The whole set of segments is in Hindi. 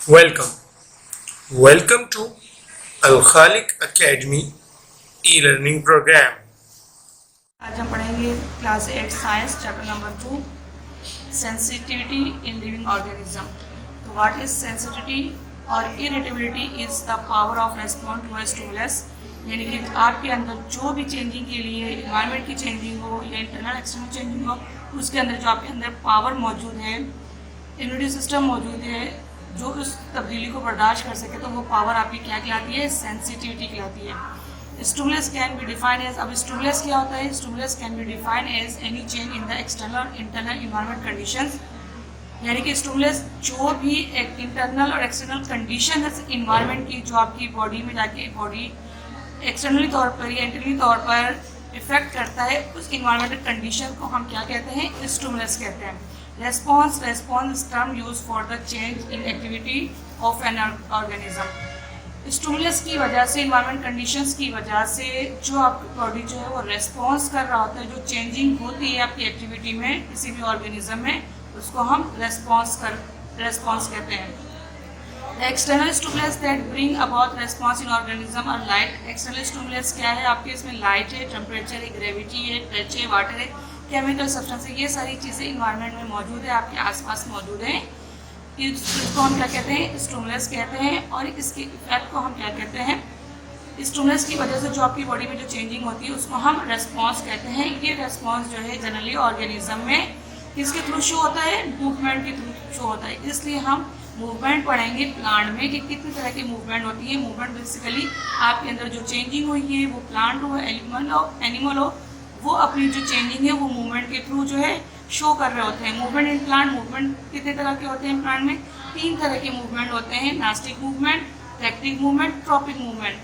Welcome. Welcome to Al Khaliq Academy e-learning program. आज हम पढ़ेंगे class 8 science chapter number 2 sensitivity in living organism. तो व्हाट इज सेंसिटिविटी और irritability is the power of respond to a stimulus, यानी कि आपके अंदर जो भी चेंजिंग के लिए इन्वायरमेंट की चेंजिंग हो या इंटरनल एक्सटर्नल चेंजिंग हो, उसके अंदर जो आपके अंदर पावर मौजूद है, इम्यूनिटी सिस्टम मौजूद है जो उस तब्दीली को बर्दाश्त कर सके, तो वो पावर आपकी क्या कहलाती है? सेंसिटिविटी कहलाती है। Stimulus can be define as, अब स्टिमुलस क्या होता है? Stimulus can be define as any change in the external internal environment conditions, यानी कि स्टिमुलस जो भी एक इंटरनल और एक्सटर्नल कंडीशन है इन्वायरमेंट की, जो आपकी बॉडी में जाके बॉडी एक्सटर्नली तौर पर या इंटरनली तौर पर इफेक्ट करता है, उस इन्वायरमेंटल कंडीशन को हम क्या कहते हैं? स्टिमुलस कहते हैं। Response is term used for the change in activity of an organism. Stimulus की वजह से, इन्वायरमेंट कंडीशंस की वजह से जो आपकी बॉडी जो है वो रेस्पॉन्स कर रहा होता है, जो चेंजिंग होती है आपकी एक्टिविटी में किसी भी ऑर्गेनिज्म में, उसको हम रेस्पॉन्स कहते हैं। The external stimulus that bring about response in organism are light. External stimulus क्या है आपके? इसमें लाइट है, टेम्परेचर है, ग्रेविटी है, टच है, वाटर है, केमिकल सब्सटेंस है, ये सारी चीज़ें इन्वायरमेंट में मौजूद है, आपके आसपास मौजूद हैं। इसको हम क्या कहते हैं? स्टिमुलस कहते हैं। और इसके इफेक्ट को हम क्या कहते हैं? स्टिमुलस की वजह से जो आपकी बॉडी में जो चेंजिंग होती है उसको हम रेस्पॉन्स कहते हैं। ये रेस्पॉन्स जो है जनरली ऑर्गेनिज्म में किसके थ्रू शो होता है? मूवमेंट के थ्रू शो होता है। इसलिए हम मूवमेंट पढ़ेंगे प्लांट में कि कितनी तरह की मूवमेंट होती है। मूवमेंट बेसिकली आपके अंदर जो चेंजिंग हुई है, वो प्लांट हो, एनिमल हो, वो अपनी जो चेंजिंग है वो मूवमेंट के थ्रू जो है शो कर रहे होते हैं। मूवमेंट इन प्लांट, मूवमेंट कितने तरह के होते हैं प्लांट में? 3 तरह के मूवमेंट होते हैं, nastic movement, tactic movement, tropic movement.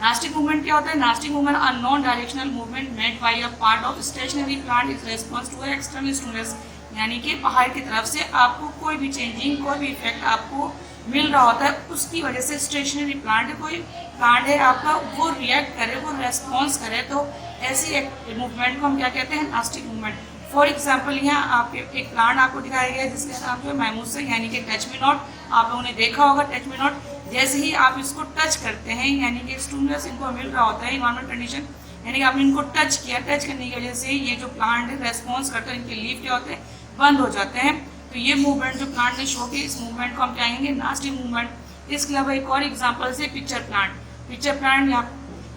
Nastic movement क्या होता है? Nastic movement are non directional movement made by a part of stationary plant is response to external stimulus, यानी कि बाहर की तरफ से आपको कोई भी चेंजिंग, कोई भी इफेक्ट आपको मिल रहा होता है, उसकी वजह से स्टेशनरी प्लांट है, कोई प्लांट है आपका, वो रिएक्ट करे, वो रेस्पॉन्स करे, तो ऐसी एक मूवमेंट को हम क्या कहते हैं? Nastic movement. फॉर एग्जाम्पल यहाँ आपके एक प्लांट आपको दिखाया गया है जिसका नाम जो है मैमूसा, यानी कि टच मी नॉट। आप लोगों ने देखा होगा टच मी नॉट। जैसे ही आप इसको टच करते हैं, यानी कि स्टिमुलस इनको मिल रहा होता है, इन्वायरमेंट कंडीशन, यानी कि आपने इनको टच किया, टच करने की वजह से ये जो प्लांट है रेस्पॉन्स करते हैं, इनके लीफ क्या होते हैं? बंद हो जाते हैं। तो ये मूवमेंट जो प्लांट ने शो की, इस मूवमेंट को हम क्या कहेंगे? Nastic movement. इसके अलावा एक और एग्जाम्पल से पिक्चर प्लांट।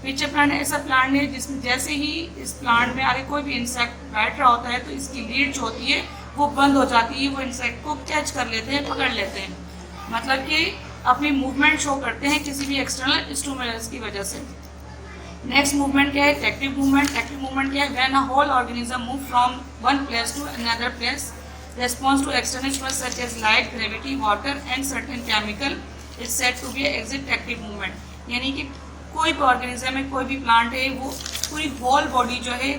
पिक्चर प्लांट ऐसा प्लांट है जिसमें जैसे ही इस प्लांट में आगे कोई भी इंसेक्ट बैठ रहा होता है तो इसकी लीड जो होती है वो बंद हो जाती है, वो इंसेक्ट को कैच कर लेते हैं, पकड़ लेते हैं, मतलब कि अपनी मूवमेंट शो करते हैं किसी भी एक्सटर्नल स्टिमुलस की वजह से। नेक्स्ट मूवमेंट क्या है? टैक्टिव मूवमेंट। टैक्टिव मूवमेंट क्या है? When a whole organism move from one place to another place response to external stimulus such as light, gravity, water and certain chemical is said to be exit active movement, यानी कि कोई भी ऑर्गेनिज्म में, कोई भी प्लांट है, वो पूरी होल बॉडी जो है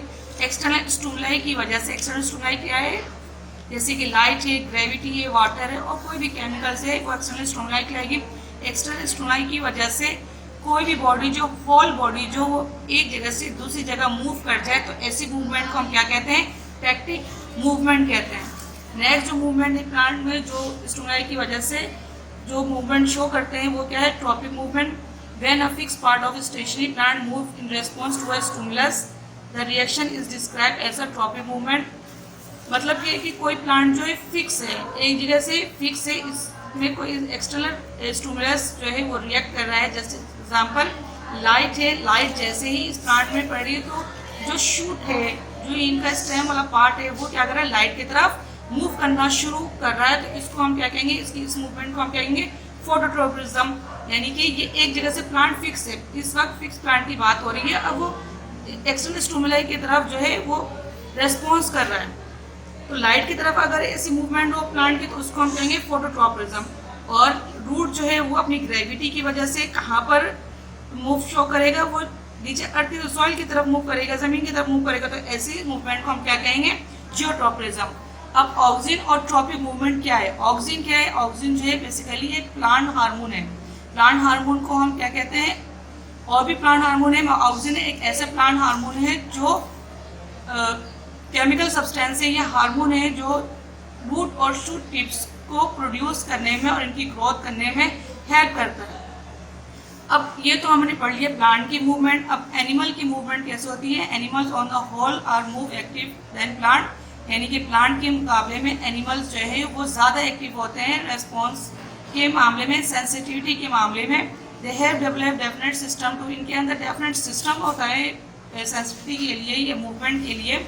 एक्सटर्नल स्टिमुलाई की वजह से, एक्सटर्नल स्टिमुलाई क्या है? जैसे कि लाइट है, ग्रेविटी है, वाटर है और कोई भी केमिकल्स है, वो एक्सटर्नल स्टिमुलाई कहलाएगी। एक्सटर्नल स्टिमुलाई की वजह से कोई भी बॉडी जो होल बॉडी जो एक जगह से दूसरी जगह मूव कर जाए, तो ऐसी मूवमेंट को हम क्या कहते हैं? टैक्टिक मूवमेंट कहते हैं। नेक्स्ट जो मूवमेंट है प्लांट में जो स्टिमुलाई की वजह से जो मूवमेंट शो करते हैं वो क्या है? Tropic movement. When a fix part of stationary plant move in response to a stimulus the reaction is described as a tropic movement. मतलब ये कि कोई प्लांट जो है फिक्स है, एक जगह से फिक्स है, इसमें कोई एक्सटर्नल स्टिमुलस जो है वो रिएक्ट कर रहा है। जैसे एग्जाम्पल लाइट है, लाइट जैसे ही इस प्लांट में पड़ रही है तो जो शूट है, जो इनका स्टेम वाला पार्ट है, वो क्या कर रहा है? लाइट की तरफ मूव करना शुरू कर रहा है, तो इसको हम क्या कहेंगे? इस मूवमेंट को हम क्या कहेंगे? फोटोट्रोपिज्म, यानी कि ये एक जगह से प्लांट फिक्स है, इस वक्त फिक्स प्लांट की बात हो रही है, अब वो एक्सटर्नल स्टिमुलाई की तरफ जो है वो रेस्पॉन्स कर रहा है। तो लाइट की तरफ अगर ऐसी मूवमेंट हो प्लांट की तो उसको हम कहेंगे फोटोट्रोपिज्म। और रूट जो है वो अपनी ग्रेविटी की वजह से कहाँ पर मूव शो करेगा? वो नीचे अर्थ की सॉइल की तरफ मूव करेगा, जमीन की तरफ मूव करेगा, तो ऐसी मूवमेंट को हम क्या कहेंगे? जियोट्रोपिज्म। अब ऑक्सिन और ट्रॉपिक मूवमेंट क्या है? ऑक्सिन क्या है? ऑक्सिन जो है बेसिकली एक प्लांट हार्मोन है। प्लांट हार्मोन को हम क्या कहते हैं? और भी प्लांट हार्मोन है, ऑक्सिन एक ऐसा प्लांट हार्मोन है जो केमिकल सब्सटेंस है या हार्मोन है जो रूट और शूट टिप्स को प्रोड्यूस करने में और इनकी ग्रोथ करने में हेल्प करता है। अब ये तो हमने पढ़ लिया प्लांट की मूवमेंट। अब एनिमल की मूवमेंट कैसे होती है? Animals on the whole are move active then plant, यानी कि प्लांट के मुकाबले में एनिमल्स जो है वो ज़्यादा एक्टिव होते हैं रेस्पॉन्स के मामले में, सेंसिटिविटी के मामले में। They have develop definite system too, इनके अंदर डेफिनेट सिस्टम होता है सेंसिटिविटी के लिए या मूवमेंट के लिए,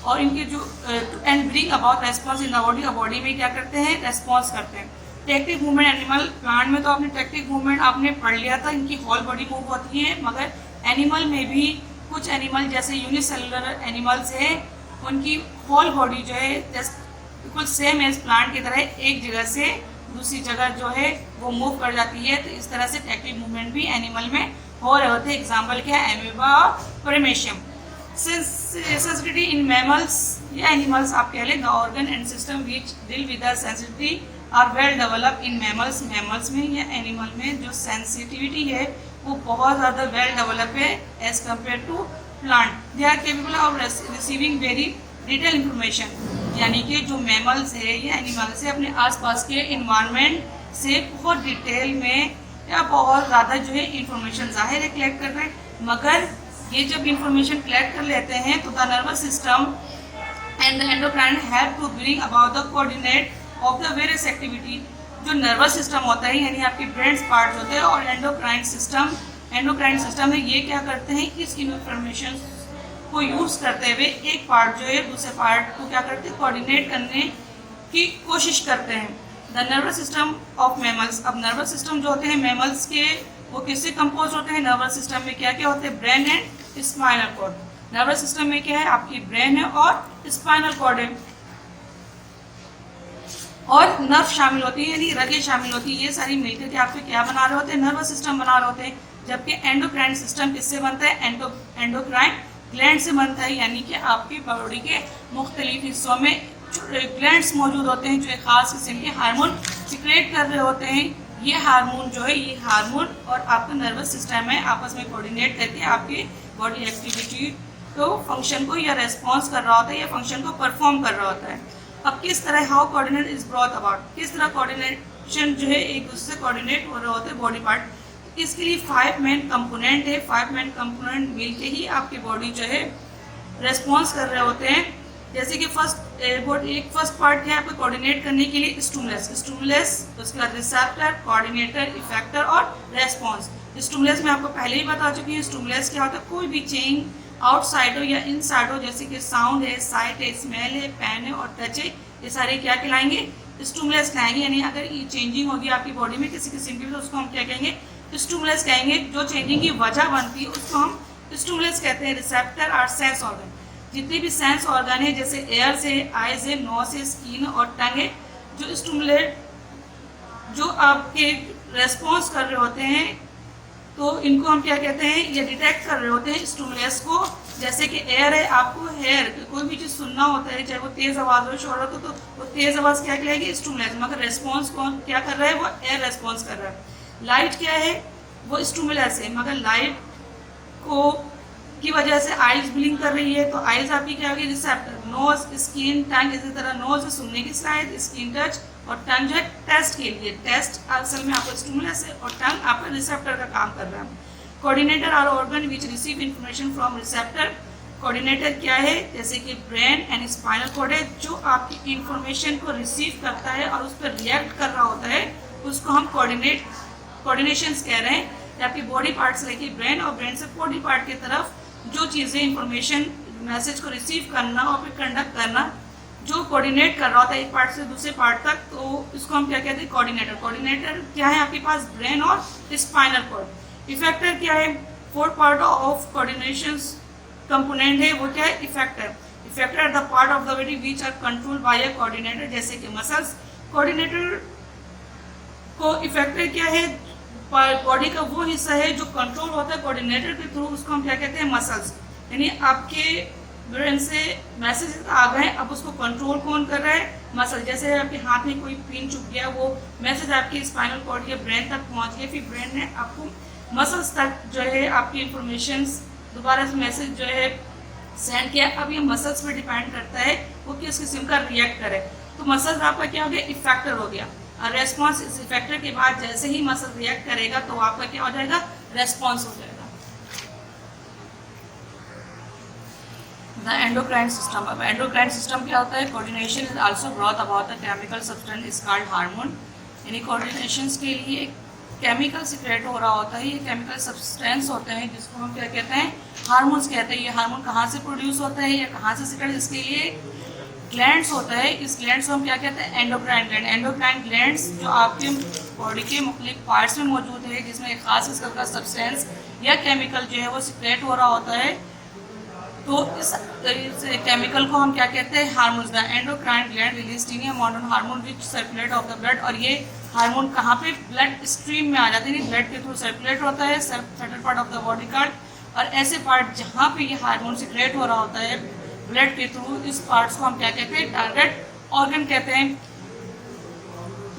और इनके जो and bring about response in the body, और बॉडी में क्या करते हैं? रेस्पॉन्स करते हैं। टैक्टिक मूवमेंट एनिमल, प्लांट में तो आपने टैक्टिक मूवमेंट आपने पढ़ लिया था, इनकी होल बॉडी मूव होती है, मगर एनिमल में भी कुछ एनिमल जैसे यूनिसेलुलर एनिमल्स है उनकी होल बॉडी जो है बिल्कुल सेम एज प्लांट की तरह एक जगह से दूसरी जगह जो है वो मूव कर जाती है। तो इस तरह से टैक्टिक मूवमेंट भी एनिमल में हो रहे होते हैं। एग्जाम्पल क्या है? एमीबा और प्रेमेशियम। सेंसिटिविटी इन मैमल्स या एनिमल्स आप कह लें, the organ and system which deal with the sensitivity are well develop in mammals. Mammals में या एनिमल में जो सेंसिटिविटी है वो बहुत ज़्यादा वेल डेवलप है as compare to plant. They are capable of receiving very detail information, यानी कि जो मैमल्स है या एनिमल्स है अपने आसपास के इन्वायरमेंट से बहुत डिटेल में या बहुत ज़्यादा जो है इंफॉर्मेशन ज़ाहिर है कलेक्ट कर रहे हैं। मगर ये जब इंफॉर्मेशन कलेक्ट कर लेते हैं तो the nervous system and the endocrine help to bring about the coordinate of the various activity. जो नर्वस सिस्टम होता है यानी आपके ब्रेन पार्ट होते हैं और एंडोक्राइन सिस्टम है, ये क्या करते हैं? इस इंफॉर्मेशन को यूज़ करते हुए एक पार्ट जो है दूसरे पार्ट को क्या करते हैं? कोऑर्डिनेट करने की कोशिश करते हैं। The nervous system of mammals, अब नर्वस सिस्टम जो होते हैं मैमल्स के वो किससे कंपोज होते हैं? नर्वस सिस्टम में क्या क्या होते हैं? Brain and spinal cord. Nervous system में क्या है? आपकी ब्रेन है और स्पाइनल कॉर्ड है, और नर्व शामिल होती है यानी रगें शामिल होती है। ये सारी मिलकर के आपके क्या बना रहे होते हैं? नर्वस सिस्टम बना रहे होते हैं। जबकि एंडोक्राइन सिस्टम किससे बनता है? एंडोक्राइन ग्लैंड से बनता है, यानी कि आपकी बॉडी के मुख्तलिफ हिस्सों में ग्लैंड्स मौजूद होते हैं जो एक खास किस्म के हार्मोन सिक्रेट कर रहे होते हैं। ये हार्मोन जो है, ये हार्मोन और आपका नर्वस सिस्टम है आपस में कोऑर्डिनेट करके आपकी बॉडी एक्टिविटी को फंक्शन को या रेस्पॉन्स कर रहा होता है या फंक्शन को परफॉर्म कर रहा होता है। अब किस तरह how coordinate is brought about, किस तरह कोऑर्डिनेशन जो है एक दूसरे से कोऑर्डिनेट हो रहे होते हैं बॉडी पार्ट। इसके लिए 5 मेन कंपोनेंट है। 5 मेन कंपोनेंट मिलके ही आपकी बॉडी जो है रेस्पॉन्स कर रहे होते हैं। जैसे कि फर्स्ट पार्ट है आपको कोऑर्डिनेट करने के लिए स्टिमुलस, उसके बाद रिसेप्टर, कोऑर्डिनेटर, इफेक्टर और रेस्पॉन्स। स्टिमुलस में आपको पहले ही बता चुकी है। स्टिमुलस क्या होता है? कोई भी चेंज आउटसाइड हो या इनसाइड हो, जैसे कि साउंड है, साइट है, स्मेल है, पैन है और टच है, ये सारे क्या कहलाएंगे? स्टिमुलस कहलाएंगे। यानी अगर ये चेंजिंग होगी आपकी बॉडी में किसी किस्म की तो उसको हम क्या कहेंगे? स्टिमुलस कहेंगे। जो चेंजिंग की वजह बनती है उसको हम स्टिमुलस कहते हैं। रिसेप्टर और सेंस ऑर्गन, जितने भी सेंस ऑर्गन है जैसे एयर्स है, आइज है, नोज है, स्किन और टंग है, जो स्टिमुलेट जो आपके रेस्पॉन्स कर रहे होते हैं तो इनको हम क्या कहते हैं? ये डिटेक्ट कर रहे होते हैं स्टिमुलस को। जैसे कि एयर है, आपको हेयर कोई भी चीज़ सुनना होता है, चाहे वो तेज़ आवाज़ हो, शोर हो, तो वो तेज़ आवाज़ क्या कहलाएगी? स्टिमुलस। मगर रेस्पॉन्स कौन क्या कर रहा है? वो एयर रेस्पॉन्स कर रहा है। लाइट क्या है? वो स्टिमुलस है, मगर लाइट को की वजह से आइज ब्लिंक कर रही है तो आइज आपकी क्या होगी? रिसेप्टर। नोज, स्किन, टंग, इसी तरह नोज सुनने की सलाहियत, स्किन टच और टंग जो है टेस्ट के लिए। टेस्ट असल में आपका स्टिमुलस है और टंग आपका रिसेप्टर का काम कर रहा है। Coordinator are organ which receive information from receptor. Coordinator क्या है? जैसे कि ब्रेन एंड स्पाइनल कॉर्ड है, जो आपकी इंफॉर्मेशन को रिसीव करता है और उस पर रिएक्ट कर रहा होता है, उसको हम कोऑर्डिनेशंस कह रहे हैं। आपकी बॉडी पार्ट से लेके ब्रेन और ब्रेन से बॉडी पार्ट की तरफ जो चीज़ें इंफॉर्मेशन मैसेज को रिसीव करना और फिर कंडक्ट करना, जो कोऑर्डिनेट कर रहा होता है एक पार्ट से दूसरे पार्ट तक, तो इसको हम क्या कहते हैं? कोऑर्डिनेटर। कोऑर्डिनेटर क्या है? आपके पास ब्रेन और स्पाइनल कॉर्ड। इफेक्टर क्या है? 4th part of coordination component है, वो क्या है? Effector. Effector are the part of the body which are control by a coordinator, जैसे कि मसल्स। कोऑर्डिनेटर को इफेक्टर क्या है? बॉडी का वो हिस्सा है जो कंट्रोल होता है कोऑर्डिनेटर के थ्रू, उसको हम क्या कहते हैं? मसल्स। यानी आपके ब्रेन से मैसेज आ गए, अब उसको कंट्रोल कौन कर रहा है? मसल। जैसे आपके हाथ में कोई पिन चुप गया, वो मैसेज आपके स्पाइनल कॉर्ड या ब्रेन तक पहुंच गया, फिर ब्रेन ने आपको मसल्स तक जो है आपकी इंफॉर्मेशन दोबारा से मैसेज जो है सेंड किया। अब ये मसल्स पे डिपेंड करता है वो किस किस्म का रिएक्ट करे। तो मसल आपका क्या हो गया, इफेक्टर हो गया। और रेस्पॉन्स इस इफेक्टर के बाद जैसे ही मसल रिएक्ट करेगा तो आपका क्या हो जाएगा, रेस्पॉन्स हो जाएगा। The endocrine system. अब एंडोक्राइन सिस्टम क्या होता है, coordination is also brought about the chemical substance is called hormone. यानी कोऑर्डिनेशंस के लिए केमिकल सिक्रेट हो रहा होता है, ये केमिकल सब्सटेंस होते हैं जिसको हम क्या कहते हैं, हार्मोन्स कहते हैं। ये हार्मोन कहाँ से प्रोड्यूस होता है या कहाँ से सिक्रेट, इसके लिए ग्लैंड्स होता है। इस ग्लैंड्स को हम क्या कहते हैं, एंडोक्राइन ग्लैंड। एंडोक्राइन ग्लैंड्स जो आपके बॉडी के मुख्तलिफ पार्ट्स में मौजूद है, जिसमें एक खास किस्म का सब्सटेंस या केमिकल जो है वो सिक्रेट हो रहा होता है, तो इस केमिकल को हम क्या कहते हैं, hormones. The endocrine gland release tiny amount hormone which circulate of the blood. और ये हार्मोन कहाँ पे, ब्लड स्ट्रीम में आ जाते हैं, ब्लड के थ्रू सर्कुलेट होता है certain part of the body का। और ऐसे पार्ट जहाँ पे ये हार्मोन सिक्रेट हो रहा होता है ब्लड के थ्रू, इस पार्ट्स को हम क्या कहते हैं, टारगेट ऑर्गन कहते हैं।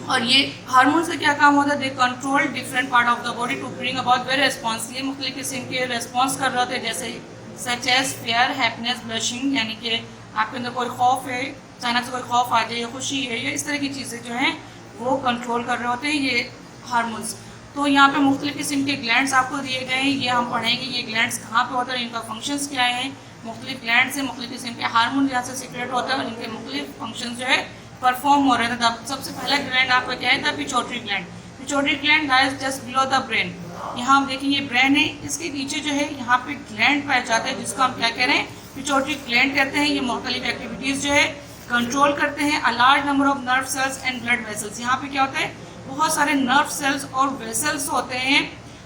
और ये हार्मोन से क्या काम होता है, they control different part of the body to bring about very response. ये मुख्तलिफ किस्म के रेस्पॉन्स कर रहे होते हैं, जैसे such as fear, happiness, blushing, यानी कि आपके अंदर कोई खौफ है, अचानक से कोई खौफ आ जाए या खुशी है, या इस तरह की चीज़ें जो हैं वो कंट्रोल कर रहे होते हैं ये हार्मोन्स। तो यहाँ पे मुख्तलिफ किस्म के ग्लैंड्स आपको दिए गए हैं, ये हम पढ़ेंगे ये ग्लैंड्स कहाँ पे होते हैं, इनका फंक्शंस क्या है। मुख्तलिफ ग्लैंड से मुख्तलिफ किस्म के हार्मोन यहाँ से सिक्रेट होता है और इनके मुख्तलिफ फंक्शन जो है परफॉर्म हो रहे थे। सबसे पहला ग्लैंड आपका क्या है, the pituitary gland. Pituitary gland lies just below the brain. यहाँ हम देखें ये ब्रेन है, इसके नीचे जो है यहाँ पे ग्लैंड पाया जाता है जिसको हम क्या कह रहे हैं, पिट्यूटरी ग्लैंड कहते हैं। ये मुख्तलिफ एक्टिविटीज़ जो है कंट्रोल करते हैं। A large number of nerve cells and blood vessels. यहाँ पे क्या होता है, बहुत सारे नर्व सेल्स और वेसल्स होते हैं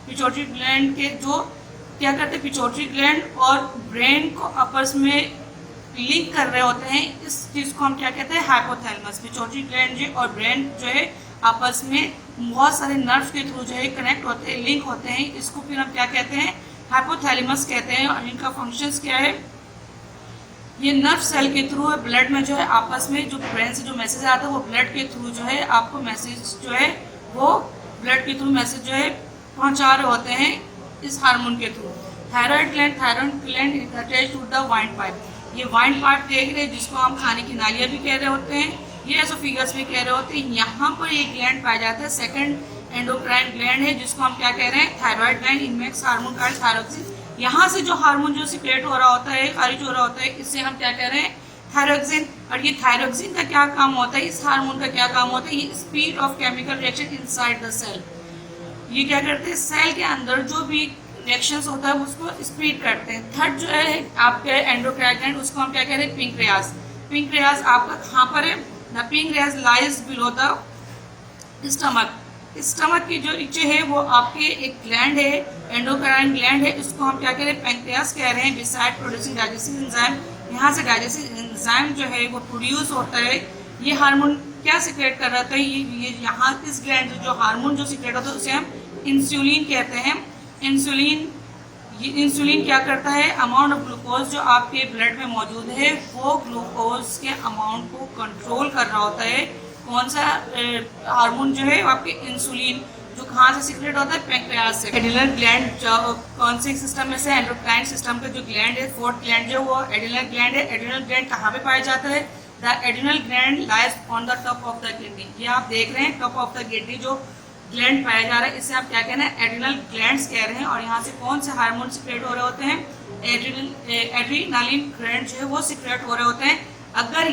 पिट्यूटरी ग्लैंड के, जो क्या करते हैं, पिट्यूटरी ग्लैंड और ब्रेन को आपस में लिंक कर रहे होते हैं। इस चीज़ को हम क्या कहते हैं, हाइपोथैलेमस। पिट्यूटरी ग्लैंड और ब्रेन जो है आपस में बहुत सारे नर्व के थ्रू जो है कनेक्ट होते हैं, लिंक होते हैं। इसको फिर हम क्या कहते हैं, हाइपोथैलेमस कहते हैं। और इनका फंक्शंस क्या है, ये नर्व सेल के थ्रू ब्लड में जो है आपस में जो ब्रेन से जो मैसेज आता है वो ब्लड के थ्रू जो है आपको मैसेज जो है वो ब्लड के थ्रू मैसेज जो है पहुंचा रहे होते हैं इस हार्मोन के through. Thyroid gland attach to the windpipe. ये वाइंड पाइप देख रहे हैं जिसको हम खाने की नालियाँ भी कह रहे होते हैं, ये एसोफेगस भी कह रहे होते हैं। यहाँ पर ये ग्लैंड पाया जाता है, सेकंड एंडोक्राइन ग्लैंड है जिसको हम क्या कह रहे हैं, थायराइड ग्लैंड। इनमें हार्मोन का थायरोक्सिन, यहाँ से जो हार्मोन जो सिक्रेट हो रहा होता है, खारिज हो रहा होता है, इससे हम क्या कह रहे हैं, थायरोक्सिन। और ये थायरोक्सिन का क्या काम होता है, इस हार्मोन का क्या काम होता है, ये speed of chemical reaction inside the cell. ये क्या करते हैं, सेल के अंदर जो भी रिएक्शंस होता है उसको स्पीड करते हैं। थर्ड जो है आपके एंडोक्राइन ग्लैंड, उसको हम क्या कह रहे हैं, पिंक्रियास। पिंक्रियास आपका कहाँ पर है, the pancreas lies below the stomach. Stomach की जो नीचे है वो आपके एक ग्लैंड है, एंडोक्राइन ग्लैंड है, इसको हम क्या कह रहे हैं, पैंक्रियास कह रहे हैं। बिसाइड प्रोड्यूसिंग डाइजेस्टिव एंजाइम, यहाँ से डाइजेस्टिव एंजाइम जो है वो प्रोड्यूस होता है। ये हार्मोन क्या सिक्रेट कर रहा था, ये यहाँ इस ग्लैंड जो हार्मोन जो सिक्रेट होता है उसे हम इंसुलिन कहते हैं। इंसुलिन क्या करता है, अमाउंट ऑफ ग्लूकोज जो आपके ब्लड में मौजूद है वो ग्लूकोज के अमाउंट को कंट्रोल कर रहा होता है। कौन सा हार्मोन जो है आपके इंसुलिन, जो कहाँ से सिक्रेट होता है, पैंक्रियास से। एड्रिनल ग्लैंड कौन से सिस्टम में से, एंडोक्राइन सिस्टम का जो ग्लैंड है, फोर्थ ग्लैंड जो वो एड्रिनल ग्लैंड है। एड्रिनल ग्लैंड कहाँ पे पाया जाता है, the adrenal gland lies on the top of the kidney. ये आप देख रहे हैं टॉप ऑफ द किडनी जो ग्लैंड पाया जा रहा है, इससे आप क्या कहना है, एड्रिनल ग्लैंड्स कह रहे हैं। और यहाँ से कौन से हार्मोन सिक्रेट हो रहे होते हैं, एड्रिनालिन ग्लैंड जो है वो सिक्रेट हो रहे होते हैं। अगर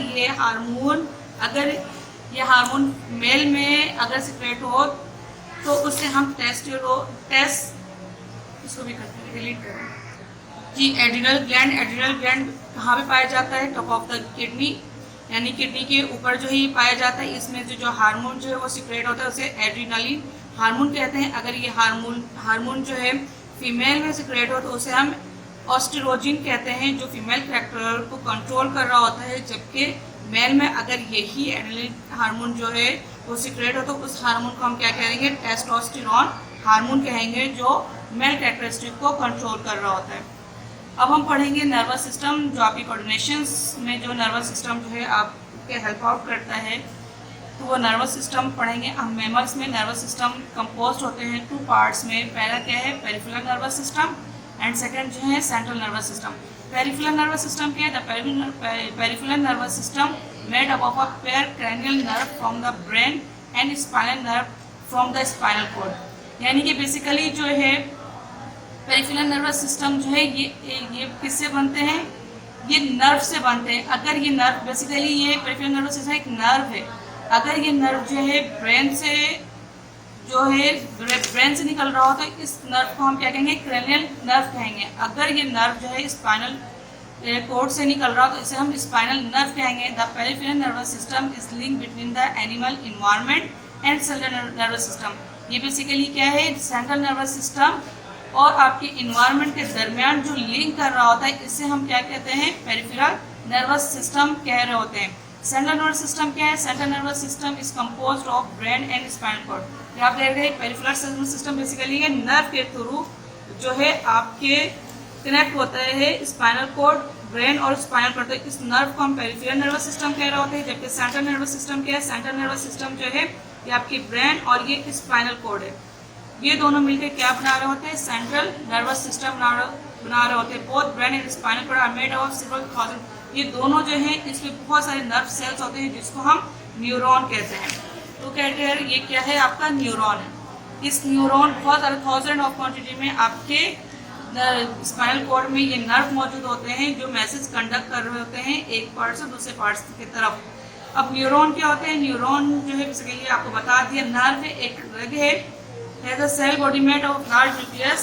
ये हार्मोन मेल में अगर सिक्रेट हो तो उससे हम टेस्ट इसको भी करते हैं, डिलीट करें कि एड्रिनल ग्लैंड कहाँ पे पाया जाता है, टॉप ऑफ द किडनी, यानी किडनी के ऊपर जो है ये पाया जाता है। इसमें जो हार्मोन जो है वो सिक्रेट होता है उसे एड्रिनालिन हार्मोन कहते हैं। अगर ये हार्मोन जो है फीमेल में सिक्रेट हो तो उसे हम ऑस्ट्रोजिन कहते हैं, जो फीमेल कैरेक्टर को कंट्रोल कर रहा होता है। जबकि मेल में अगर यही एड्रिनलिन हार्मोन जो है वो सिक्रेट हो तो उस हार्मोन को हम क्या कहेंगे, टेस्टोस्टेरोन हार्मोन कहेंगे, जो मेल कैरेक्टरिस्टिक को कंट्रोल कर रहा होता है। अब हम पढ़ेंगे नर्वस सिस्टम, जो आपकी कोऑर्डिनेशंस में जो नर्वस सिस्टम जो है आपके हेल्प आउट करता है, तो वो नर्वस सिस्टम पढ़ेंगे। हम मैमल्स में नर्वस सिस्टम कंपोस्ट होते हैं टू पार्ट्स में। पहला क्या है, peripheral nervous system, and second जो है central nervous system. Peripheral nervous system क्या है, the peripheral nervous system made up of a pair cranial nerve from the brain and spinal nerve from the spinal cord। यानी कि बेसिकली जो है पेरिफेरल नर्वस सिस्टम जो है ये किससे बनते हैं, ये नर्व से बनते हैं। अगर ये नर्व बेसिकली ये पेरिफेरल नर्वस सिस्टम एक नर्व है, अगर ये नर्व जो है ब्रेन से निकल रहा हो तो इस नर्व को हम क्या कहेंगे, क्रेनियल नर्व कहेंगे। अगर ये नर्व जो है स्पाइनल कोड से निकल रहा हो तो इसे हम स्पाइनल नर्व कहेंगे। The peripheral nervous system is link between the animal environment and central nervous system. ये बेसिकली क्या है, सेंट्रल नर्वस सिस्टम और आपके इन्वायरमेंट के दरमियान जो लिंक कर रहा होता है, इससे हम क्या कहते हैं, पेरिफेरल नर्वस सिस्टम कह रहे होते हैं। सेंट्रल नर्वस सिस्टम क्या है, central nervous system is composed of brain and spinal cord. आप देख रहे हैं पेरिफेरल नर्वस सिस्टम बेसिकली है नर्व के थ्रू जो है आपके कनेक्ट होता है स्पाइनल कॉर्ड, ब्रेन और स्पाइनल कॉर्ड। तो इस नर्व को हम पेरिफेरल नर्वस सिस्टम कह रहे होते हैं। जबकि सेंट्रल नर्वस सिस्टम क्या है, सेंट्रल नर्वस सिस्टम जो है ये आपकी ब्रेन और ये स्पाइनल कॉर्ड है, ये दोनों मिलकर क्या बना रहे होते हैं, सेंट्रल नर्वस सिस्टम बना रहे होते हैं। Both brain and spinal cord are made of several thousand, ये दोनों जो हैं इसमें बहुत सारे नर्व सेल्स होते हैं जिसको हम न्यूरॉन कहते हैं। तो कहते हैं ये क्या है, आपका न्यूरॉन है। इस न्यूरॉन बहुत सारे थाउजेंड ऑफ क्वांटिटी में आपके स्पाइनल कॉर्ड में ये नर्व मौजूद होते हैं जो मैसेज कंडक्ट कर रहे होते हैं एक पार्ट से दूसरे पार्ट की तरफ। अब न्यूरॉन क्या होते हैं, न्यूरॉन जो है बेसिकली आपको बता दिया, नर्व एक रग है the cell body made of large nucleus.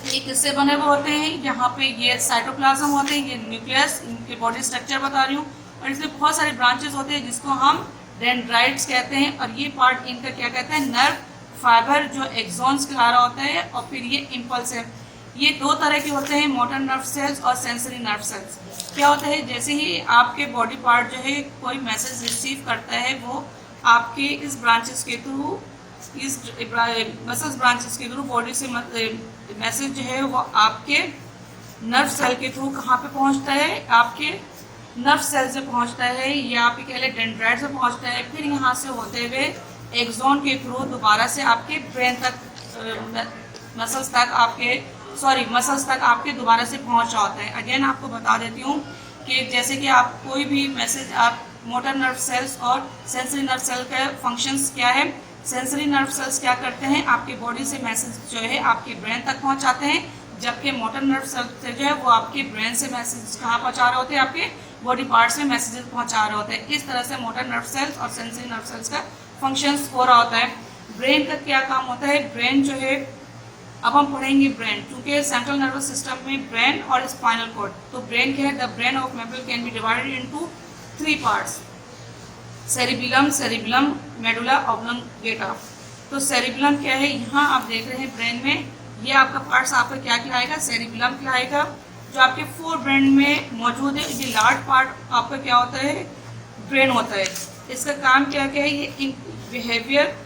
ये किससे बने हुए होते हैं, यहाँ पे ये साइटोप्लाज्म होते हैं, ये न्यूक्लियस, इनके बॉडी स्ट्रक्चर बता रही हूँ। और इसमें बहुत सारे ब्रांचेस होते हैं जिसको हम डेंड्राइट्स कहते हैं। और ये पार्ट इनका क्या कहते हैं, नर्व फाइबर जो एक्सॉन्स के आ रहा होता है। और फिर ये इम्पल्स है। ये दो तरह के होते हैं, मोटर नर्व सेल्स और सेंसरी नर्व सेल्स। क्या होता है, जैसे ही आपके बॉडी पार्ट जो है कोई मैसेज रिसीव करता है वो आपके इस ब्रांचेस के थ्रू, इस मसल्स ब्रांचेस के थ्रू बॉडी से मैसेज जो है वो आपके नर्व सेल के थ्रू कहाँ पे पहुँचता है, आपके नर्व सेल से पहुँचता है या आपके कह लें डेंड्राइट से पहुँचता है। फिर यहाँ से होते हुए एक्सॉन के थ्रू दोबारा से आपके ब्रेन तक, मसल्स तक आपके दोबारा से पहुँचा होता है। अगेन आपको बता देती हूँ कि जैसे कि आप कोई भी मैसेज, आप मोटर नर्व सेल्स और सेंसरी नर्व सेल का फंक्शंस क्या है, सेंसरी नर्व सेल्स क्या करते हैं, आपके बॉडी से मैसेज जो है आपके ब्रेन तक पहुंचाते हैं। जबकि मोटर नर्व सेल्स जो है वो आपके ब्रेन से मैसेज कहाँ पहुंचा रहे होते हैं, आपके बॉडी पार्ट्स में मैसेजेस पहुंचा रहे होते हैं। इस तरह से मोटर नर्व सेल्स और सेंसरी नर्व सेल्स का फंक्शंस हो रहा होता है। ब्रेन का क्या काम होता है, ब्रेन जो है, अब हम पढ़ेंगे ब्रेन, क्योंकि सेंट्रल नर्वस सिस्टम में ब्रेन और स्पाइनल कॉर्ड। तो ब्रेन क्या है, the brain of mammal can be divided into 3 parts, cerebellum, medulla oblongata. तो सेरिबेलम क्या है, यहाँ आप देख रहे हैं ब्रेन में ये आपका पार्ट्स आपका क्या कहलाएगा, सेरिबेलम कहलाएगा, जो आपके 4 ब्रेन में मौजूद है। ये लार्ज पार्ट आपका क्या होता है, ब्रेन होता है। इसका काम क्या क्या है, ये behaviour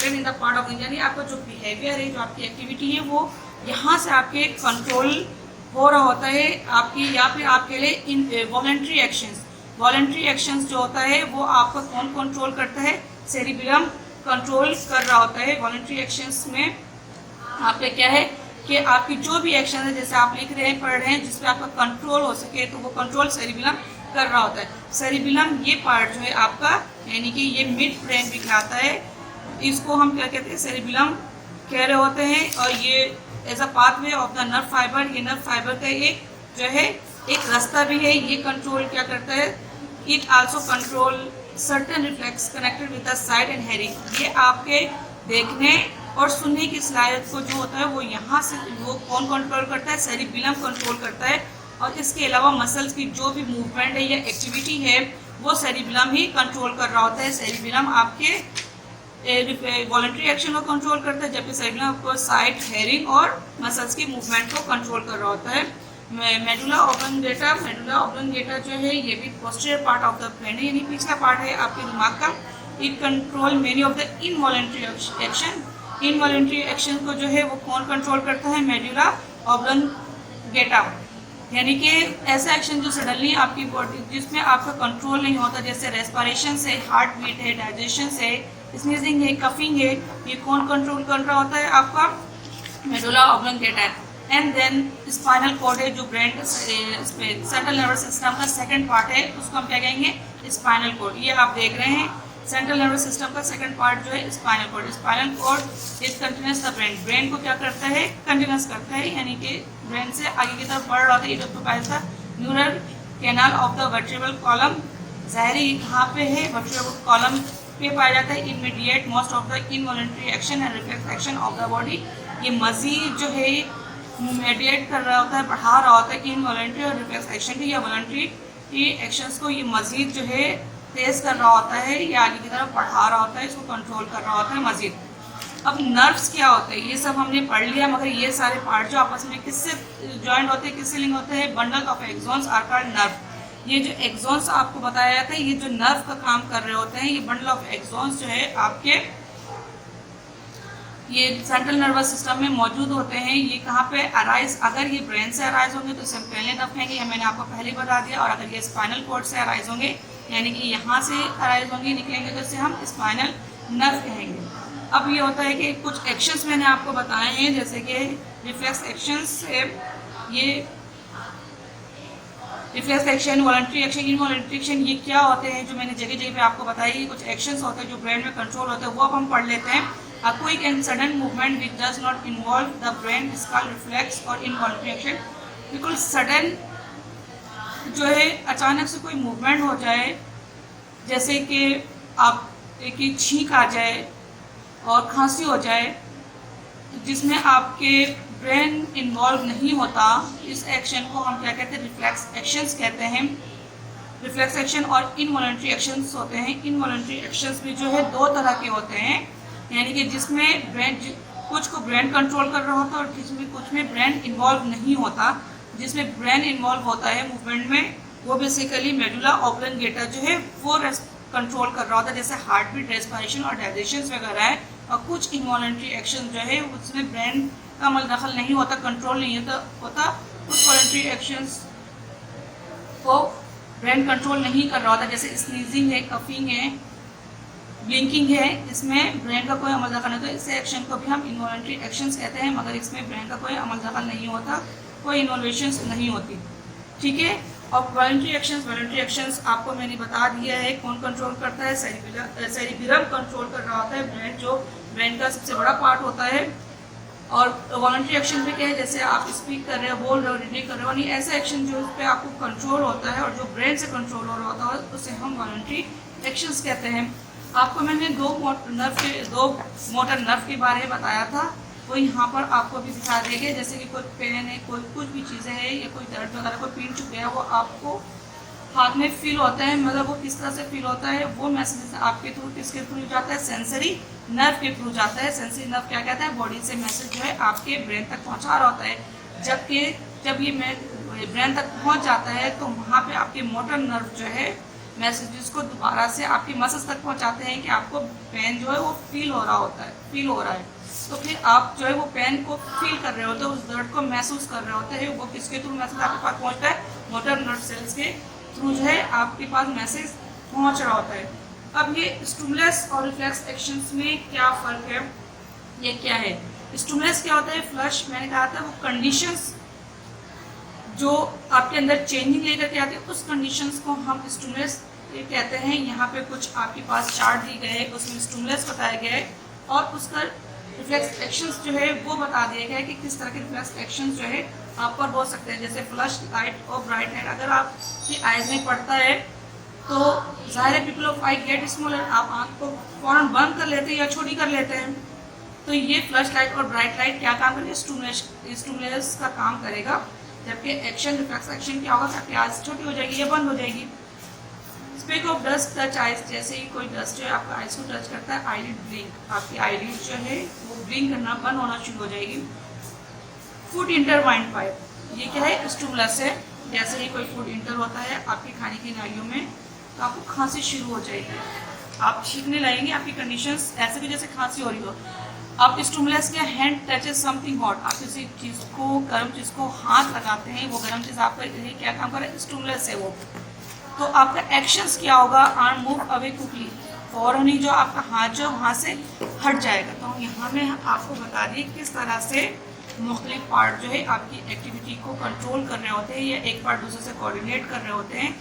in the part of, यानी आपका जो बिहेवियर है, जो आपकी एक्टिविटी है, वो यहाँ से आपके कंट्रोल हो रहा होता है आपकी, या फिर आपके लिए इन वॉलंटरी एक्शंस जो होता है वो आपको कौन कंट्रोल करता है, सेरिबेलम कंट्रोल कर रहा होता है। वॉलंटरी एक्शंस में आपका क्या है कि आपकी जो भी एक्शन है, जैसे आप लिख रहे हैं, पढ़ रहे हैं, जिस पर आपका कंट्रोल हो सके, तो वो कंट्रोल सेरिबेलम कर रहा होता है। सेरिबेलम ये पार्ट जो है आपका, यानी कि ये मिड ब्रेन भी कहलाता है, इसको हम क्या कहते हैं, सेरिबेलम कह रहे होते हैं। और ये as a pathway of the nerve fibre, ये नर्व फाइबर का एक जो है एक रास्ता भी है। ये कंट्रोल क्या करता है, it also control certain reflex connected with the site and hearing. ये आपके देखने और सुनने की सलाहियत को जो होता है वो यहाँ से वो कौन कंट्रोल करता है, सेरिबेलम कंट्रोल करता है। और इसके अलावा मसल्स की जो भी मूवमेंट है या एक्टिविटी है वो सेरिबेलम ही कंट्रोल कर रहा होता है। सेरिबेलम आपके वॉलंटरी एक्शन को कंट्रोल करता है, जबकि सेरिबेलम आपको साइट, हेयरिंग और मसल्स की मूवमेंट को कंट्रोल कर रहा होता है। मेडुला ऑब्लंगेटा जो है ये भी posterior part of the brain है, यानी पिछला पार्ट है आपके दिमाग का। It control many of the involuntary action. Involuntary action को जो है वो कौन कंट्रोल करता है, मेडुला ऑब्लंगेटा। यानी कि ऐसा एक्शन जो सडनली आपकी बॉडी जिसमें आपका कंट्रोल नहीं होता, जैसे रेस्पिरेशन से, हार्ट बीट है, डाइजेशन से, स्नीजिंग है, कफिंग है, ये कौन कंट्रोल कर रहा होता है, आपका medulla oblongata. And then spinal cord है, जो ब्रेन सेंट्रल नर्वस सिस्टम का सेकंड पार्ट है, उसको हम क्या कहेंगे, स्पाइनल कोड। ये आप देख रहे हैं सेंट्रल नर्वस सिस्टम का सेकंड पार्ट जो है spinal cord. Spinal cord is continuous the brain, brain को क्या करता है, कंटिन्यूस करता है, यानी कि ब्रेन से आगे की तरफ बढ़ रहा होता है। It occupies the neural canal of the vertebral column. ज़ाहिरी कहाँ पे है, वर्टेब्रल कॉलम पे पाया जाता है। Immediate most of the involuntary action and reflex action of the body. ये मजीद जो है मीडिएट कर रहा होता है, बढ़ा रहा होता है इनवॉलंटरी और रिफ्लेक्स एक्शन की या वॉलंटरी एक्शंस को ये मजीद जो है तेज कर रहा होता है या आगे की तरफ बढ़ा रहा होता है, इसको कंट्रोल कर रहा होता है मजीद। अब नर्व्स क्या होते हैं ये सब हमने पढ़ लिया, मगर ये सारे पार्ट जो आपस में किससे ज्वाइंट होते हैं, किससे लिंक होते हैं, bundle of axons are called nerve. ये जो एक्सॉन्स आपको बताया जाता है, ये जो नर्व का काम कर रहे होते हैं, ये बंडल ऑफ एक्सॉन्स जो है आपके ये सेंट्रल नर्वस सिस्टम में मौजूद होते हैं। ये कहाँ पे अराइज, अगर ये ब्रेन से अराइज होंगे तो इसे हम क्रेनियल नर्व कहेंगे, मैंने आपको पहले बता दिया। और अगर ये स्पाइनल कोड से अराइज होंगे, यानी कि यहाँ से अराइज होंगे, निकलेंगे, तो इसे हम स्पाइनल नर्व कहेंगे। अब ये होता है कि कुछ एक्शंस मैंने आपको बताए हैं, जैसे कि रिफ्लेक्स एक्शंस से ये reflex action, voluntary action, involuntary action, ये क्या होते हैं जो मैंने जगह जगह पे आपको बताया। ये कुछ एक्शंस होते हैं जो ब्रेन में कंट्रोल होते हैं, वो अब हम पढ़ लेते हैं। A quick and sudden movement which does not involve the brain is called reflex और involuntary action। बिल्कुल सडन जो है अचानक से कोई मूवमेंट हो जाए, जैसे कि आप की छींक आ जाए और खांसी हो जाए, जिसमें आपके ब्रेन इन्वॉल्व नहीं होता, इस एक्शन को हम क्या कहते हैं, रिफ्लेक्स एक्शंस कहते हैं। रिफ्लेक्स एक्शन और इनवॉलंटरी एक्शंस होते हैं। इनवॉलंटरी एक्शंस भी जो है दो तरह के होते हैं, यानी कि जिसमें ब्रेन कुछ को ब्रेन कंट्रोल कर रहा होता है और जिसमें कुछ में ब्रेन इन्वॉल्व नहीं होता। जिसमें ब्रेन इन्वॉल्व होता है मूवमेंट में, वो बेसिकली मेडुला ऑब्लंगेटा जो है वो कंट्रोल कर रहा होता है, जैसे हार्ट बीट, रेस्पिरेशन और डाइजेशन वगैरह है। और कुछ इनवॉलंटरी एक्शन जो है उसमें ब्रेन का अमल दखल नहीं होता, कंट्रोल नहीं होता। उस वॉलंटरी एक्शंस को ब्रेन कंट्रोल नहीं कर रहा होता, जैसे स्नीजिंग है, कफिंग है, ब्लिंकिंग है, इसमें ब्रेन का कोई अमल दखल नहीं होता। इस एक्शन को भी हम इनवॉलंटरी एक्शंस कहते हैं, मगर इसमें ब्रेन का कोई अमल दखल नहीं होता, कोई इन्वॉल्यूशंस नहीं होती, ठीक है। और वॉलंटरी एक्शंस आपको मैंने बता दिया है कौन कंट्रोल करता है। सेरिबेलम कंट्रोल कर रहा होता है ब्रेन, जो ब्रेन का सबसे बड़ा पार्ट होता है। और वॉलंटरी एक्शन भी क्या है, जैसे आप स्पीक कर रहे हो, बोल रहे हो, रीडिंग कर रहे हो, यानी ऐसा एक्शन जो उस पर आपको कंट्रोल होता है और जो ब्रेन से कंट्रोल हो रहा होता है, उसे हम वॉलंटरी एक्शंस कहते हैं। आपको मैंने दो मोटर नर्व के बारे में बताया था, वो यहाँ पर आपको भी दिखा देंगे। जैसे कि कोई पेन है, कोई कुछ भी चीज़ें है, या कोई दर्द वगैरह कोई पीन चुके हैं, वो आपको हाथ में फील होता है, मतलब वो किस तरह से फील होता है, वो मैसेज आपके थ्रू किसके थ्रू जाता है, सेंसरी नर्व के थ्रू जाता है। सेंसरी नर्व क्या कहता है, बॉडी से मैसेज जो है आपके ब्रेन तक पहुँचा रहा होता है। जब ये ब्रेन तक पहुँच जाता है तो वहाँ पर आपके मोटर नर्व जो है मैसेजेस को दोबारा से आपके मसल्स तक पहुंचाते हैं कि आपको पेन जो है वो फील हो रहा है। तो फिर आप जो है वो पेन को फील कर रहे होते हैं, उस दर्द को महसूस कर रहे होते हैं। वो किसके थ्रू मैसेज आपके पास पहुंचता है, मोटर नर्व सेल्स के थ्रू जो है आपके पास मैसेज पहुंच रहा होता है। अब ये स्टिमुलस और रिफ्लेक्स एक्शंस में क्या फ़र्क है, ये क्या है। स्टिमुलस क्या होता है, फ्लश, मैंने कहा था वो कंडीशंस जो आपके अंदर चेंजिंग लेकर के आते हैं, उस कंडीशंस को हम स्टिमुलस कहते हैं। यहाँ पे कुछ आपके पास चार्ट दी गए, उसमें स्टिमुलस बताया गया है और उसका रिफ्लेक्स एक्शंस जो है वो बता दिया गया है कि किस तरह के रिफ्लेक्स एक्शंस जो है आप पर हो सकते हैं, जैसे फ्लश लाइट और ब्राइट लाइट। अगर आपकी आइज में पड़ता है तो ज़ाहिर people of I get smaller, आप आँख को फ़ौरन बंद कर लेते हैं या छोटी कर लेते हैं। तो ये फ्लश लाइट और ब्राइट लाइट क्या काम करेगा, स्टिमुलस का काम करेगा। जबकि एक्शन, रिफ्लेक्स एक्शन क्या होगा, आपकी आइज छोटी हो जाएगी या बंद हो जाएगी। Speak of dust touch eyes, जैसे ही कोई डस्ट जो है आपका आइज को टच करता है, आईलिड ब्लिंक, आपकी आईलिड जो है वो ब्लिंक करना बंद होना शुरू हो जाएगी। फूड इंटरवाइंड पाइप, ये क्या है, स्टिमुलस है। जैसे ही कोई फूड इंटर होता है आपकी खाने की नालियों में, तो आपको खांसी शुरू हो जाएगी, आप छींकने लगेंगे, आपकी कंडीशंस ऐसे कि जैसे खांसी हो रही हो। आप स्टिमुलस के हैंड टचेस समथिंग हॉट, आप किसी चीज़ को, गर्म चीज़ को हाथ लगाते हैं, वो गर्म चीज़ आपका क्या काम कर रहा है, स्टिमुलस है वो। तो आपका एक्शंस क्या होगा, आर्म मूव अवे क्विकली, फ़ौरन ही जो आपका हाथ जो वहाँ से हट जाएगा। तो यहाँ में आपको बता दिए किस तरह से मुख्तलिफ पार्ट जो है आपकी एक्टिविटी को कंट्रोल कर रहे होते हैं या एक पार्ट दूसरे से कोऑर्डिनेट कर रहे होते हैं।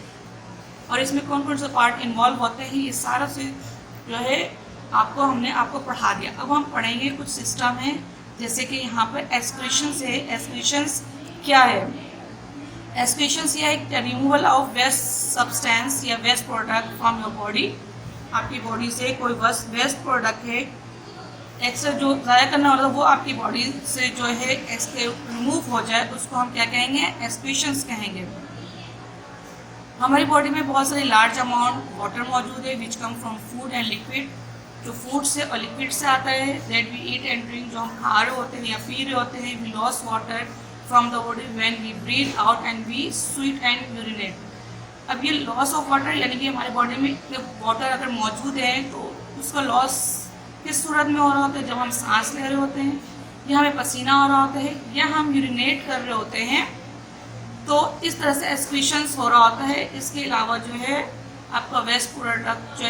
और इसमें कौन कौन से पार्ट इन्वॉल्व होते हैं, ये सारा से जो है हमने आपको पढ़ा दिया। अब हम पढ़ेंगे कुछ सिस्टम है, जैसे कि यहाँ पर एक्सक्रीशंस है। एक्सक्रीशंस क्या है? एक्सक्रीशंस यह एक रिमूवल ऑफ वेस्ट सब्सटेंस या waste product from your body. आपकी बॉडी से कोई वेस्ट प्रोडक्ट है एक्स्ट्रा जो ज़ाया करना वाला वो आपकी बॉडी से जो है रिमूव हो जाए, उसको हम क्या कहेंगे? एक्सक्रीशंस कहेंगे। हमारी बॉडी में बहुत सारी लार्ज अमाउंट वाटर मौजूद है which come from food and liquid, जो फूड से और लिक्विड से आता है। That we eat and drink, जो हम खा रहे होते हैं या पी रहे होते हैं। We loss water from the body when we breathe out and we sweat and urinate. अब ये लॉस ऑफ वाटर यानी कि हमारे बॉडी में वाटर अगर मौजूद है तो उसका लॉस किस सूरत में हो रहा होता है? जब हम सांस ले रहे होते हैं, या हमें पसीना आ रहा होता है, या हम यूरिनेट कर रहे होते हैं, तो इस तरह से एक्सक्रीशंस हो रहा होता है। इसके अलावा जो है आपका वेस्ट प्रोडक्ट जो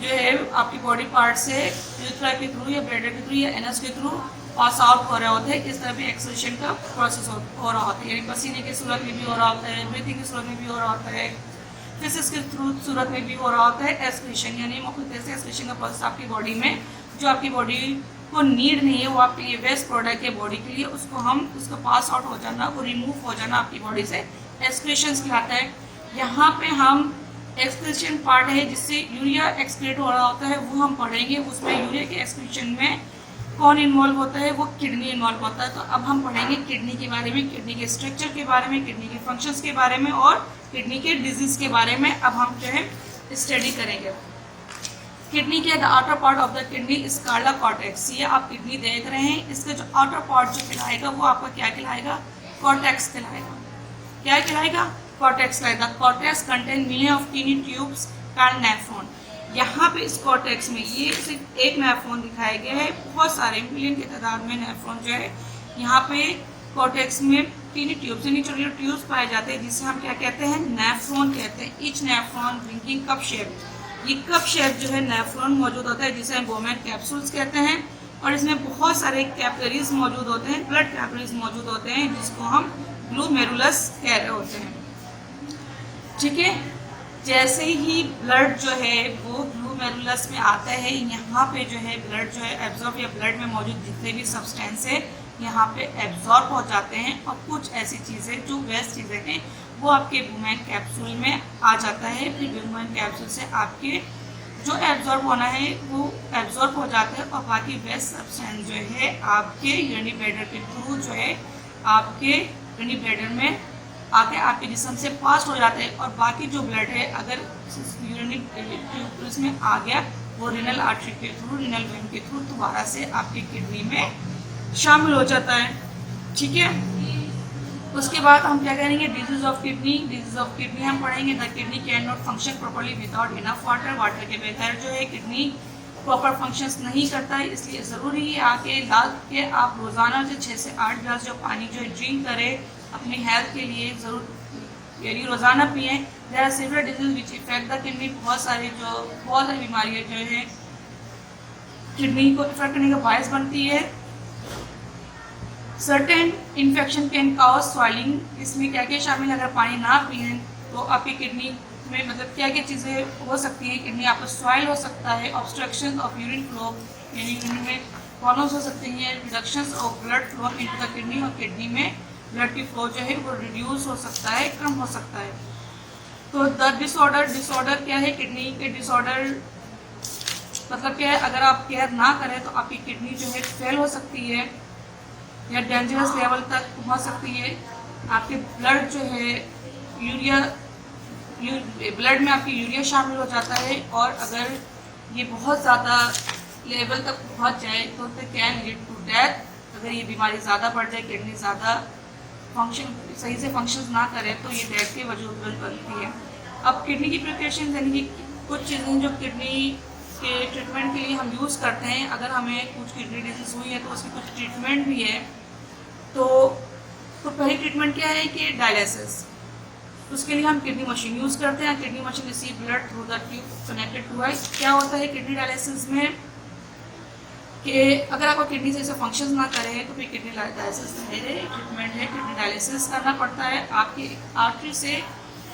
है आपकी बॉडी पार्ट से यूरेथ्रा के थ्रू या ब्लैडर के थ्रू या एनस के थ्रू पास आउट हो रहे होते हैं। इस तरह भी एक्सक्रीशन का प्रोसेस हो रहा होता है, यानी पसीने की सूरत में भी हो रहा होता है, ब्रीथिंग की सूरत में भी हो रहा होता है, फिजिक्स के थ्रू सूरत में भी हो रहा होता है एक्सक्रीशन। यानी मुख्य तरह से एक्सक्रीशन का प्रोसेस आपकी बॉडी में जो आपकी बॉडी को नीड नहीं है, वो आपके लिए वेस्ट प्रोडक्ट है बॉडी के लिए, उसको पास आउट हो जाना, वो रिमूव हो जाना आपकी बॉडी से एक्सक्रीशंस कहलाता है। यहाँ पे हम एक्सक्रीशन पार्ट है जिससे यूरिया एक्सक्रीट हो रहा होता है, वो हम पढ़ेंगे। उसमें यूरिया के एक्सक्रीशन में कौन इन्वॉल्व होता है? वो किडनी इन्वॉल्व होता है। तो अब हम पढ़ेंगे किडनी के बारे में, किडनी के स्ट्रक्चर के बारे में, किडनी के फंक्शंस के बारे में और किडनी के डिजीज के बारे में अब हम जो है स्टडी करेंगे। किडनी के the outer part of the kidney is called the cortex. ये आप किडनी देख रहे हैं, इसका जो आउटर पार्ट जो कहलाएगा वो आपका क्या कहलाएगा? कॉर्टेक्स कहलाएगा। क्या कहलाएगा? कॉर्टेक्स कहलाएगा। Cortex contain million of tiny tubes called nephron. यहाँ पे इस कॉर्टेक्स में ये सिर्फ एक नेफ्रॉन दिखाया गया है, बहुत सारे मिलियन की तादाद में नेफ्रॉन जो है यहाँ पे कॉर्टेक्स में टीनी ट्यूब्स यानी छोटे छोटे ट्यूब्स पाए जाते हैं, जिसे हम क्या कहते हैं? नेफ्रॉन कहते हैं। Each nephron drinking cup shape, ये कप शेप जो है नेफ्रॉन मौजूद होता है, जिसे हम बोमेन कैप्सूल्स कहते हैं। और इसमें बहुत सारे कैपिलरीज मौजूद होते हैं, ब्लड कैपिलरीज मौजूद होते हैं, जिसको हम ग्लोमेरुलस कह रहे होते हैं। ठीक है, जैसे ही ब्लड जो है वो ग्लोमेरुलस में आता है, यहाँ पे जो है ब्लड जो है एब्जॉर्ब या ब्लड में मौजूद जितने भी सब्सटेंस है यहाँ पे एब्जॉर्ब हो जाते हैं, और कुछ ऐसी चीज़ें जो वेस्ट चीज़ें हैं वो आपके वुमेन कैप्सूल में आ जाता है। फिर वुमेन कैप्सूल से आपके जो एब्जॉर्ब होना है वो एब्जॉर्ब हो जाता है, और बाकी वेस्ट सब्सटेंस जो है आपके यूरिनरी ब्लैडर के थ्रू जो है आपके यूरिनरी ब्लैडर में आके आपके जिस्म से पास हो जाते हैं। और बाकी जो ब्लड है अगर यूरिनरी ट्यूब्स में आ गया, वो रीनल आर्टरी के थ्रू, रीनल वेन के थ्रू दोबारा से आपकी किडनी में शामिल हो जाता है। ठीक है, उसके बाद हम क्या करेंगे? Disease of kidney. Disease of kidney हम पढ़ेंगे। The kidney can not function properly without enough water. Water के बगैर जो है किडनी प्रॉपर फंक्शंस नहीं करता है, इसलिए ज़रूरी है आके लाद के आप रोज़ाना जो 6 से 8 गिलास जो पानी जो है ड्रिंक करें, अपनी हेल्थ के लिए ज़रूर, यानी रोज़ाना पिएँ। There are several disease which affect the kidney. बहुत सारी बीमारियाँ जो है किडनी को इफेक्ट करने का बायस बनती है। Certain infection can cause swelling. इसमें क्या क्या शामिल है? अगर पानी ना पिए तो आपकी किडनी में मतलब क्या क्या चीज़ें हो सकती है? किडनी आपको स्वेल हो सकता है, ऑब्स्ट्रक्शन ऑफ यूरिन फ्लो यानी यूरिन में प्रॉब्लम्स हो सकती हैं, reduction of blood flow into the kidney, और किडनी में ब्लड की फ्लो जो है वो रिड्यूस हो सकता है, कम हो सकता है। तो द डिसऑर्डर क्या है? किडनी के डिसऑर्डर मतलब क्या है? अगर आप केयर ना करें तो आपकी किडनी जो है फेल हो सकती है या डेंजरस लेवल तक पहुंच सकती है। आपके ब्लड जो है ब्लड में आपकी यूरिया शामिल हो जाता है, और अगर ये बहुत ज़्यादा लेवल तक पहुंच जाए तो कैन लीड टू डेथ। अगर ये बीमारी ज़्यादा बढ़ जाए, किडनी ज़्यादा सही से फंक्शन ना करे, तो ये डेथ के वजूद बनती है। अब किडनी की प्रिपरेशन यानी कि कुछ चीज़ें जो किडनी के ट्रीटमेंट के लिए हम यूज़ करते हैं। अगर हमें कुछ किडनी डिजीज हुई है तो उसकी कुछ ट्रीटमेंट भी है। तो पहली ट्रीटमेंट क्या है कि डायलिसिस। उसके लिए हम किडनी मशीन यूज़ करते हैं। Kidney machine receive blood through the tube connected to I. क्या होता है किडनी डायलिसिस में कि अगर आपका किडनी से फंक्शन ना करे तो फिर किडनी डायलिसिस ट्रीटमेंट है, किडनी डायलिसिस करना पड़ता है। आपकी आर्टरी से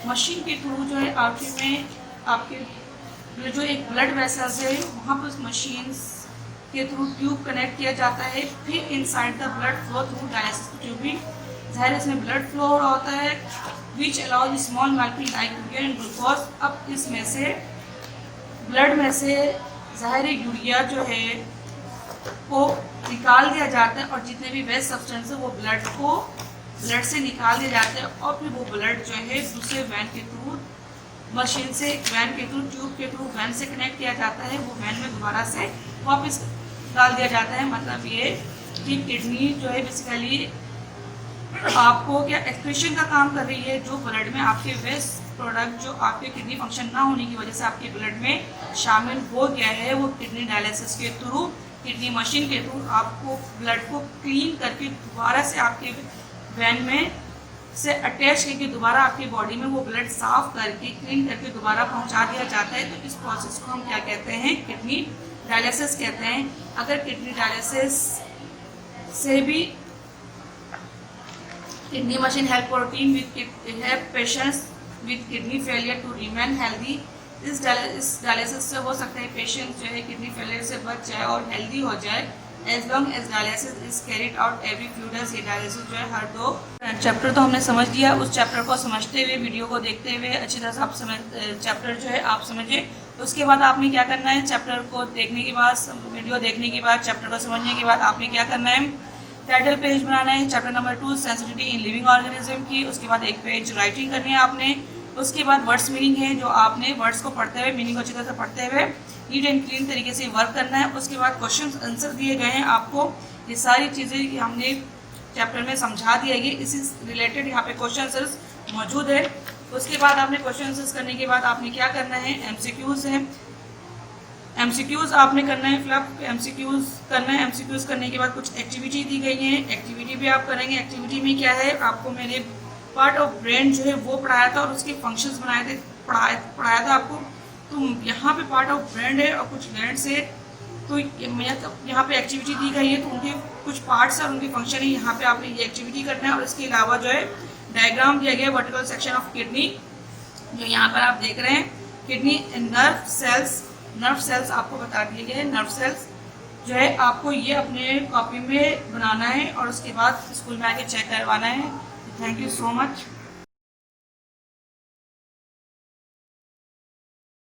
मशीन के थ्रू जो है आर्टरी में आपके जो एक ब्लड वेसल्स है वहाँ पर उस मशीन के थ्रू ट्यूब कनेक्ट किया जाता है, फिर inside the blood flow through dialysis tubing, ज़ाहिर इसमें ब्लड फ्लो हो रहा होता है which allows small molecule like urea and glucose. अब इसमें से ब्लड में से ज़ाहिर यूरिया जो है को निकाल दिया जाता है और जितने भी वेस्ट सब्सटेंस है वो ब्लड से निकाल दिए जाते हैं और फिर वो ब्लड जो है दूसरे वैन के थ्रू मशीन से वैन के थ्रू ट्यूब के थ्रू वैन से कनेक्ट किया जाता है, वो वैन में दोबारा से वापस डाल दिया जाता है। मतलब ये कि किडनी जो है बेसिकली आपको क्या एक्सक्रीशन का काम कर रही है, जो ब्लड में आपके वेस्ट प्रोडक्ट जो आपके किडनी फंक्शन ना होने की वजह से आपके ब्लड में शामिल हो गया है, वो किडनी डायलिसिस के थ्रू किडनी मशीन के थ्रू आपको ब्लड को क्लीन करके दोबारा से आपके वैन में से अटैच करके दोबारा आपकी बॉडी में वो ब्लड साफ करके क्लीन करके दोबारा पहुंचा दिया जाता है। तो इस प्रोसेस को हम क्या कहते हैं, किडनी डायलिसिस कहते हैं। अगर किडनी डायलिसिस से भी kidney machine help protein help patients with kidney failure to remain healthy. इस डायलिसिस से हो सकता है पेशेंट जो है किडनी फेलियर से बच जाए और हेल्दी हो जाए as long as dialysis is carried out every few days. ये डायलिसिस जो है हर 2 चैप्टर तो हमने समझ लिया, उस चैप्टर को समझते हुए वीडियो को देखते हुए अच्छी तरह से आप चैप्टर जो है आप समझिए। उसके बाद आपने क्या करना है, चैप्टर को देखने के बाद वीडियो देखने के बाद चैप्टर को समझने के बाद आपने क्या करना है, टाइटल पेज बनाना है chapter number 2 sensitivity in living organism की। उसके बाद एक पेज राइटिंग करनी है आपने। उसके बाद वर्ड्स मीनिंग है, जो आपने वर्ड्स को पढ़ते हुए मीनिंग को अच्छी तरह से पढ़ते हुए नीट एंड क्लीन तरीके से वर्क करना है। उसके बाद क्वेश्चन आंसर दिए गए हैं आपको, ये सारी चीज़ें हमने चैप्टर में समझा दी है, इसी रिलेटेड यहाँ पे क्वेश्चन आंसर्स मौजूद है। उसके बाद आपने क्वेश्चन आंसर्स करने के बाद आपने क्या करना है, एमसीक्यूज़ है, एमसीक्यूज़ आपने करना है, फिलअप एमसीक्यूज़ करना है। एमसीक्यूज़ करने के बाद कुछ एक्टिविटी दी गई है, एक्टिविटी भी आप करेंगे। एक्टिविटी में क्या है, आपको मैंने पार्ट ऑफ ब्रेन जो है वो पढ़ाया था और उसके फंक्शंस बनाए थे, पढ़ाया था आपको। तो यहाँ पे पार्ट ऑफ ब्रेन है और कुछ ग्लैंड्स है, तो यहाँ पे एक्टिविटी दी गई है, तो उनके कुछ पार्ट्स और उनके फंक्शन है, यहाँ पे आपने ये एक्टिविटी करना है। और इसके अलावा जो है डायग्राम दिया गया है वर्टिकल सेक्शन ऑफ किडनी, जो यहाँ पर आप देख रहे हैं किडनी नर्व सेल्स आपको बता दिए गए हैं। नर्व सेल्स जो है आपको ये अपने कॉपी में बनाना है और उसके बाद स्कूल में आके चेक करवाना है। Thank you so much.